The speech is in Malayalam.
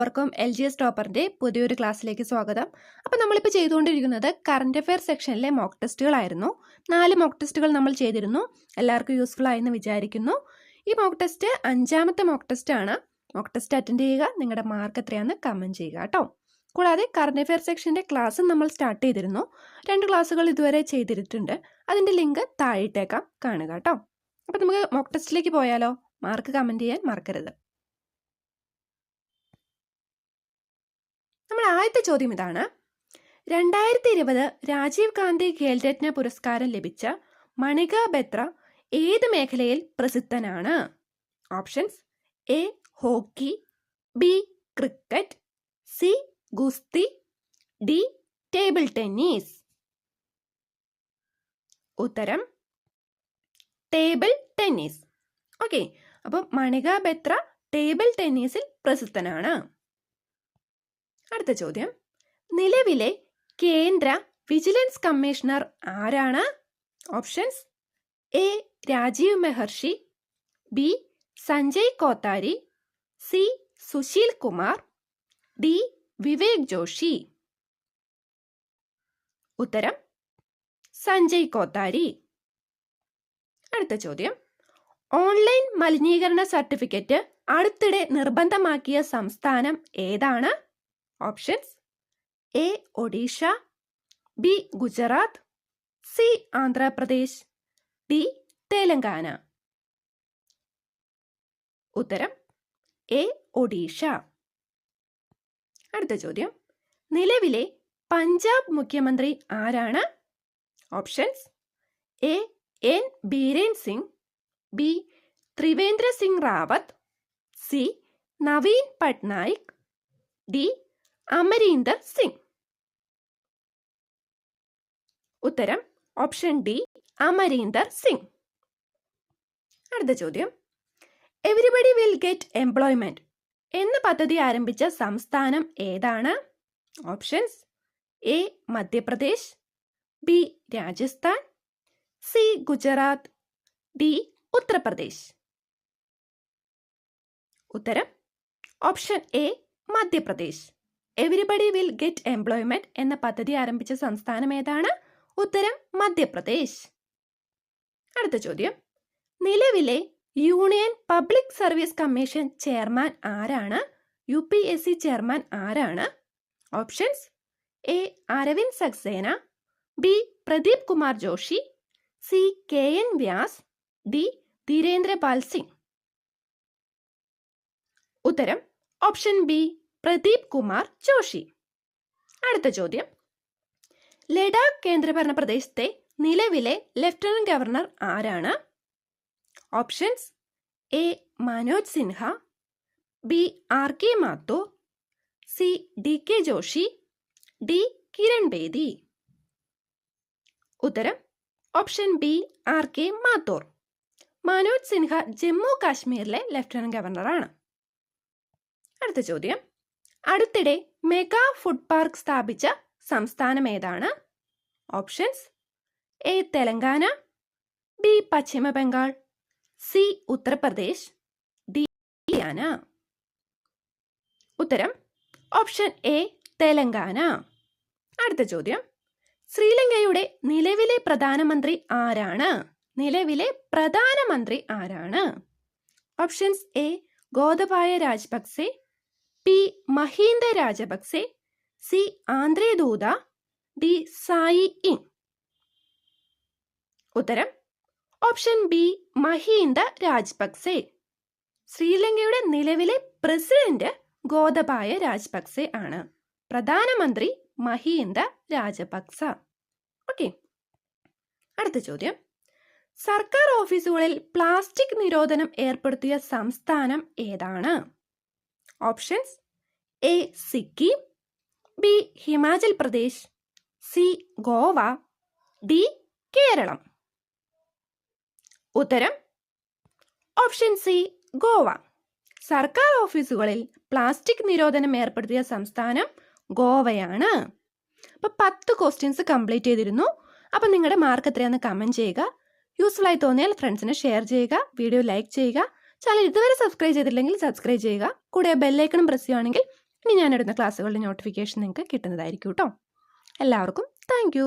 എല്ലാവർക്കും LGS ടോപ്പറിന്റെ പുതിയൊരു ക്ലാസ്സിലേക്ക് സ്വാഗതം. അപ്പോൾ നമ്മളിപ്പോൾ ചെയ്തുകൊണ്ടിരിക്കുന്നത് കറണ്ട് അഫെയർ സെക്ഷനിലെ മോക്ക് ടെസ്റ്റുകളായിരുന്നു. 4 മോക്ക് ടെസ്റ്റുകൾ നമ്മൾ ചെയ്തിരുന്നു. എല്ലാവർക്കും യൂസ്ഫുൾ ആയെന്ന് വിചാരിക്കുന്നു. ഈ മോക്ക് ടെസ്റ്റ് 5ാമത്തെ മോക്ക് ടെസ്റ്റ് ആണ്. മോക്ക് ടെസ്റ്റ് അറ്റൻഡ് ചെയ്യുക, നിങ്ങളുടെ മാർക്ക് എത്രയാണെന്ന് കമൻറ്റ് ചെയ്യുക കേട്ടോ. കൂടാതെ കറണ്ട് അഫെയർ സെക്ഷൻ്റെ ക്ലാസ്സും നമ്മൾ സ്റ്റാർട്ട് ചെയ്തിരുന്നു. 2 ക്ലാസ്സുകൾ ഇതുവരെ ചെയ്തിട്ടുണ്ട്. അതിൻ്റെ ലിങ്ക് താഴെയിട്ടേക്കാം, കാണുക കേട്ടോ. അപ്പോൾ നമുക്ക് മോക്ക് ടെസ്റ്റിലേക്ക് പോയാലോ? മാർക്ക് കമൻറ്റ് ചെയ്യാൻ മറക്കരുത്. നമ്മുടെ ആദ്യത്തെ ചോദ്യം ഇതാണ്: 2020 രാജീവ് ഗാന്ധി ഖേൽരത്ന പുരസ്കാരം ലഭിച്ച മണിക ബത്ര ഏത് മേഖലയിൽ പ്രസിദ്ധനാണ്? Options: A hockey, B cricket, C ഗുസ്തി, ഡി ടേബിൾ ടെന്നീസ്. ഉത്തരം ടേബിൾ ടെന്നീസ്. ഓക്കെ, അപ്പം മണിക ബത്ര ടേബിൾ ടെന്നീസിൽ പ്രസിദ്ധനാണ്. അടുത്ത ചോദ്യം: നിലവിലെ കേന്ദ്ര വിജിലൻസ് കമ്മീഷണർ ആരാണ്? Options: A Rajiv Mehrishi, B Sanjay Kothari, C Sushil Kumar, D Vivek Joshi. ഉത്തരം സഞ്ജയ് കോത്താരി. അടുത്ത ചോദ്യം: ഓൺലൈൻ മലിനീകരണ സർട്ടിഫിക്കറ്റ് അടുത്തിടെ നിർബന്ധമാക്കിയ സംസ്ഥാനം ഏതാണ്? Options: A Odisha, B Gujarat, C Andhra Pradesh, D Telangana. ഉത്തരം എ ഒഡീഷ. അടുത്ത ചോദ്യം: നിലവിലെ പഞ്ചാബ് മുഖ്യമന്ത്രി ആരാണ്? Options: A N Biren Singh, B Trivendra Singh Rawat, C Naveen Patnaik, D Amarinder Singh. ഉത്തരം ഓപ്ഷൻ ഡി അമരീന്ദർ സിംഗ്. അടുത്ത ചോദ്യം: എവരിബഡി വിൽ ഗെറ്റ് എംപ്ലോയ്മെന്റ് എന്ന പദ്ധതി ആരംഭിച്ച സംസ്ഥാനം ഏതാണ്? Options: A Madhya Pradesh, B Rajasthan, C Gujarat, D Uttar Pradesh. ഉത്തരം option A Madhya Pradesh. Everybody will get employment എന്ന പദ്ധതി ആരംഭിച്ച സംസ്ഥാനം ഏതാണ്? ഉത്തരം മധ്യപ്രദേശ്. അടുത്ത ചോദ്യം: നിലവിലെ union public service commission chairman ആരാണ്? UPSC ചെയർമാൻ ആരാണ്? Options: A Arvind Saxena, B Pradeep Kumar Joshi, C KN Vyas, D Dhirendra Pal Singh. ഉത്തരം ഓപ്ഷൻ ബി പ്രദീപ് കുമാർ ജോഷി. അടുത്ത ചോദ്യം: ലഡാക്ക് കേന്ദ്രഭരണ പ്രദേശത്തെ നിലവിലെ ലഫ്റ്റനന്റ് ഗവർണർ ആരാണ്? Options: A Manoj Sinha, B RK Mathur, C DK Joshi, D Kiran Bedi. ഉത്തരം option B RK Mathur. Manoj Sinha Jammu കാശ്മീരിലെ ലഫ്റ്റനന്റ് ഗവർണറാണ്. അടുത്ത ചോദ്യം: അടുത്തിടെ മെഗാ ഫുഡ് പാർക്ക് സ്ഥാപിച്ച സംസ്ഥാനം ഏതാണ്? Options: A Telangana, B Paschim Bengal, C Uttar Pradesh, D Haryana. ഉത്തരം ഓപ്ഷൻ എ തെലങ്കാന. അടുത്ത ചോദ്യം: ശ്രീലങ്കയുടെ നിലവിലെ പ്രധാനമന്ത്രി ആരാണ്? നിലവിലെ പ്രധാനമന്ത്രി ആരാണ്? Options: A Gotabaya Rajapaksa, B Mahinda Rajapaksa, C Andrzej Duda, D Tsai Ing. ഉത്തരം ഓപ്ഷൻ ബി മഹീന്ദ രാജപക്സെ. ശ്രീലങ്കയുടെ നിലവിലെ പ്രസിഡന്റ് ഗോതബായ രാജപക്സെ ആണ്. പ്രധാനമന്ത്രി മഹീന്ദ രാജപക്സ. ഓക്കെ, അടുത്ത ചോദ്യം: സർക്കാർ ഓഫീസുകളിൽ പ്ലാസ്റ്റിക് നിരോധനം ഏർപ്പെടുത്തിയ സംസ്ഥാനം ഏതാണ്? Options: A Sikkim, B Himachal Pradesh, C Goa, D Kerala. ഉത്തരം ഓപ്ഷൻ സി ഗോവ. സർക്കാർ ഓഫീസുകളിൽ പ്ലാസ്റ്റിക് നിരോധനം ഏർപ്പെടുത്തിയ സംസ്ഥാനം ഗോവയാണ്. അപ്പോൾ 10 ക്വസ്റ്റ്യൻസ് കംപ്ലീറ്റ് ചെയ്തിരുന്നു. അപ്പം നിങ്ങളുടെ മാർക്ക് എത്രയാണെന്ന് കമൻറ്റ് ചെയ്യുക. യൂസ്ഫുൾ ആയി തോന്നിയാൽ ഫ്രണ്ട്സിന് ഷെയർ ചെയ്യുക, വീഡിയോ ലൈക്ക് ചെയ്യുക. ചാനൽ ഇതുവരെ സബ്സ്ക്രൈബ് ചെയ്തിട്ടില്ലെങ്കിൽ സബ്സ്ക്രൈബ് ചെയ്യുക. കൂടെ ബെല്ലൈക്കണും പ്രസ് ചെയ്യുകയാണെങ്കിൽ ഇനി ഞാനിടുന്ന ക്ലാസ്സുകളുടെ നോട്ടിഫിക്കേഷൻ നിങ്ങൾക്ക് കിട്ടുന്നതായിരിക്കും കേട്ടോ. എല്ലാവർക്കും താങ്ക്